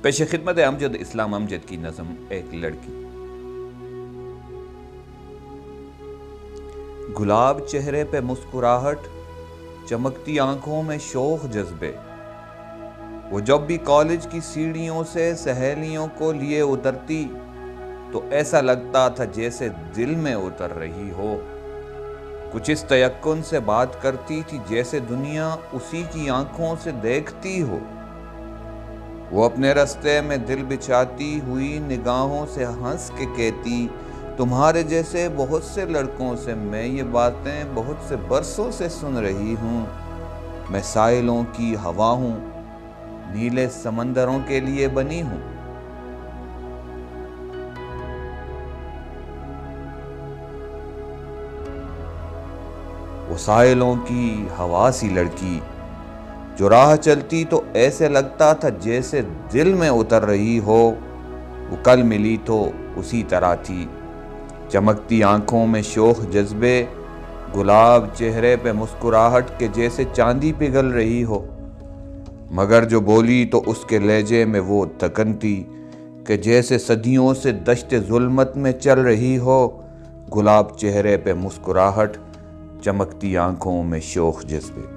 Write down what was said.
پیش خدمت امجد اسلام امجد کی نظم ایک لڑکی۔ گلاب چہرے پہ مسکراہٹ، چمکتی آنکھوں میں شوق جذبے، وہ جب بھی کالج کی سیڑھیوں سے سہیلیوں کو لیے اترتی تو ایسا لگتا تھا جیسے دل میں اتر رہی ہو۔ کچھ اس تیقن سے بات کرتی تھی جیسے دنیا اسی کی آنکھوں سے دیکھتی ہو۔ وہ اپنے رستے میں دل بچھاتی ہوئی نگاہوں سے ہنس کے کہتی، تمہارے جیسے بہت سے لڑکوں سے میں یہ باتیں بہت سے برسوں سے سن رہی ہوں۔ میں ساحلوں کی ہوا ہوں، نیلے سمندروں کے لیے بنی ہوں۔ وہ ساحلوں کی ہوا سی لڑکی جو راہ چلتی تو ایسے لگتا تھا جیسے دل میں اتر رہی ہو۔ وہ کل ملی تو اسی طرح تھی، چمکتی آنکھوں میں شوق جذبے، گلاب چہرے پہ مسکراہٹ کے جیسے چاندی پگھل رہی ہو۔ مگر جو بولی تو اس کے لہجے میں وہ تکن تھی کہ جیسے صدیوں سے دشت ظلمت میں چل رہی ہو۔ گلاب چہرے پہ مسکراہٹ، چمکتی آنکھوں میں شوق جذبے۔